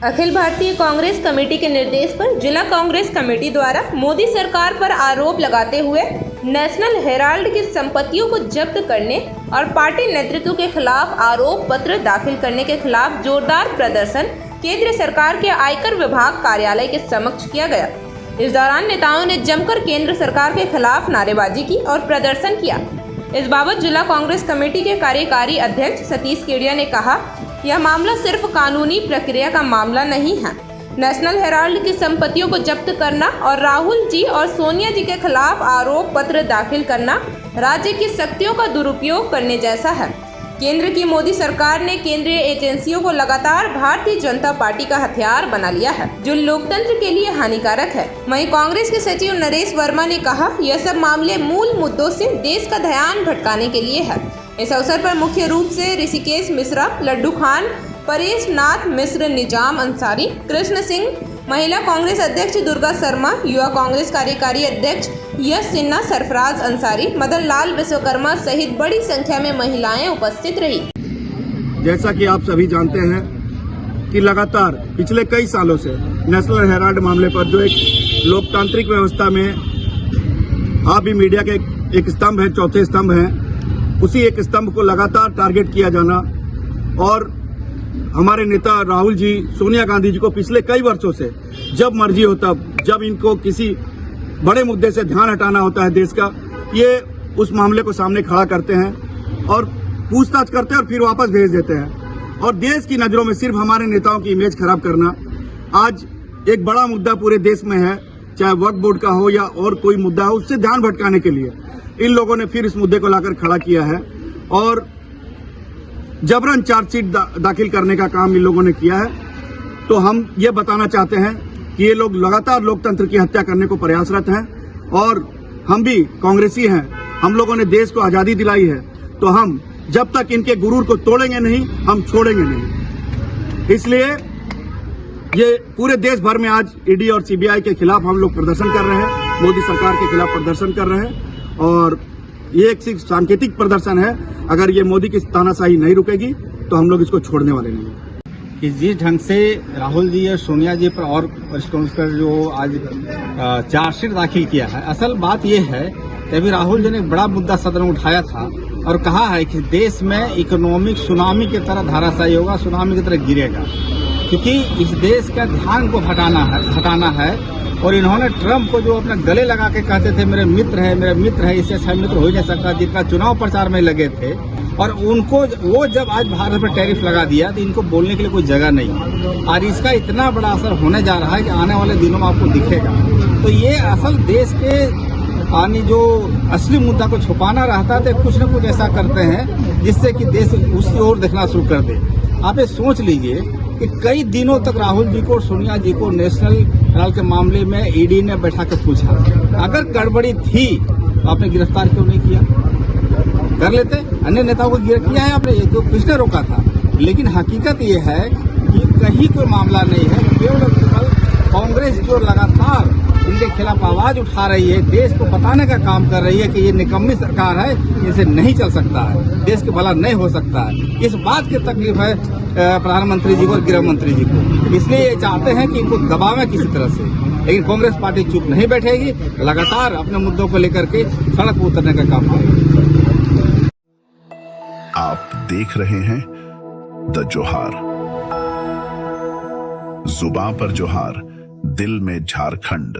Akhil Bharatiya Congress committee के निर्देश पर जिला कांग्रेस कमेटी द्वारा मोदी सरकार पर आरोप लगाते हुए नेशनल हेराल्ड की संपत्तियों को जब्त करने और पार्टी नेतृत्व के खिलाफ आरोप पत्र दाखिल करने के खिलाफ जोरदार प्रदर्शन केंद्र सरकार के आयकर विभाग कार्यालय के समक्ष किया गया। इस दौरान नेताओं ने जमकर केंद्र सरकार के खिलाफ नारेबाजी की और प्रदर्शन किया। इस बाबत जिला कांग्रेस कमेटी के कार्यकारी अध्यक्ष सतीश केडिया ने कहा, यह मामला सिर्फ कानूनी प्रक्रिया का मामला नहीं है। नेशनल हेराल्ड की संपत्तियों को जब्त करना और राहुल जी और सोनिया जी के खिलाफ आरोप पत्र दाखिल करना राज्य की शक्तियों का दुरुपयोग करने जैसा है। केंद्र की मोदी सरकार ने केंद्रीय एजेंसियों को लगातार भारतीय जनता पार्टी का हथियार बना लिया है, जो लोकतंत्र के लिए हानिकारक है। वहीं कांग्रेस के सचिव नरेश वर्मा ने कहा, यह सब मामले मूल मुद्दों से देश का ध्यान भटकाने के लिए है। इस अवसर पर मुख्य रूप से ऋषिकेश मिश्रा, लड्डू खान, परेश नाथ मिश्र, निजाम अंसारी, कृष्ण सिंह, महिला कांग्रेस अध्यक्ष दुर्गा शर्मा, युवा कांग्रेस कार्यकारी अध्यक्ष यश सिन्हा, सरफराज अंसारी, मदन लाल विश्वकर्मा सहित बड़ी संख्या में महिलाएं उपस्थित रही। जैसा कि आप सभी जानते हैं कि लगातार पिछले कई सालों से नेशनल हेराल्ड मामले पर जो एक लोकतांत्रिक व्यवस्था में आप भी मीडिया के एक स्तंभ है, चौथे स्तंभ हैं, उसी एक स्तंभ को लगातार टारगेट किया जाना और हमारे नेता राहुल जी, सोनिया गांधी जी को पिछले कई वर्षों से जब मर्जी हो तब, जब इनको किसी बड़े मुद्दे से ध्यान हटाना होता है देश का, ये उस मामले को सामने खड़ा करते हैं और पूछताछ करते हैं और फिर वापस भेज देते हैं। और देश की नजरों में सिर्फ हमारे नेताओं की इमेज खराब करना आज एक बड़ा मुद्दा पूरे देश में है, चाहे वक्फ बोर्ड का हो या और कोई मुद्दा हो, उससे ध्यान भटकाने के लिए इन लोगों ने फिर इस मुद्दे को लाकर खड़ा किया है और जबरन चार्जशीट दाखिल करने का काम इन लोगों ने किया है। तो हम ये बताना चाहते हैं कि ये लोग लगातार लोकतंत्र की हत्या करने को प्रयासरत हैं और हम भी कांग्रेसी हैं, हम लोगों ने देश को आजादी दिलाई है, तो हम जब तक इनके गुरूर को तोड़ेंगे नहीं, हम छोड़ेंगे नहीं। इसलिए ये पूरे देश भर में आज ईडी और सीबीआई के खिलाफ हम लोग प्रदर्शन कर रहे हैं, मोदी सरकार के खिलाफ प्रदर्शन कर रहे हैं और ये एक सिर्फ सांकेतिक प्रदर्शन है। अगर ये मोदी की तानाशाही नहीं रुकेगी तो हम लोग इसको छोड़ने वाले नहीं हैं। कि जिस ढंग से राहुल जी और सोनिया जी पर और वरिष्ठ कांग्रेस पर जो आज चार्जशीट दाखिल किया है, असल बात यह है कि अभी राहुल जी ने एक बड़ा मुद्दा सदन में उठाया था और कहा है कि देश में इकोनॉमिक सुनामी की तरह धाराशायी होगा, सुनामी की तरह गिरेगा, क्योंकि इस देश का ध्यान को हटाना है। और इन्होंने ट्रंप को जो अपने गले लगा के कहते थे मेरे मित्र है, इससे अच्छा मित्र हो ही नहीं सकता, जिनका चुनाव प्रचार में लगे थे, और उनको वो जब आज भारत पर टैरिफ लगा दिया तो इनको बोलने के लिए कोई जगह नहीं और इसका इतना बड़ा असर होने जा रहा है कि आने वाले दिनों में आपको दिखेगा। तो ये असल देश के जो असली मुद्दा को छुपाना रहता है तो कुछ न कुछ ऐसा करते हैं जिससे कि देश उसकी ओर देखना शुरू कर दे। आप ये सोच लीजिए कि कई दिनों तक राहुल जी को और सोनिया जी को नेशनल हेराल्ड के मामले में ईडी ने बैठा कर पूछा, अगर गड़बड़ी थी तो आपने गिरफ्तार क्यों नहीं किया? कर लेते, अन्य नेताओं को गिरफ्तार किया है आपने, ये तो किसने रोका था। लेकिन हकीकत ये है कि कहीं कोई मामला नहीं है, केवल कांग्रेस जो लगातार इनके खिलाफ आवाज उठा रही है, देश को बताने का काम कर रही है कि ये निकम्मी सरकार है, इसे नहीं चल सकता है, देश के भला नहीं हो सकता है। इस बात की तकलीफ है प्रधानमंत्री जी को और गृह मंत्री जी को, इसलिए ये चाहते हैं कि इनको दबावें किसी तरह से। लेकिन कांग्रेस पार्टी चुप नहीं बैठेगी, लगातार अपने मुद्दों को लेकर के सड़क पर उतरने का काम करेगी। आप देख रहे हैं द जोहार, जुबां पर जोहार, दिल में झारखंड।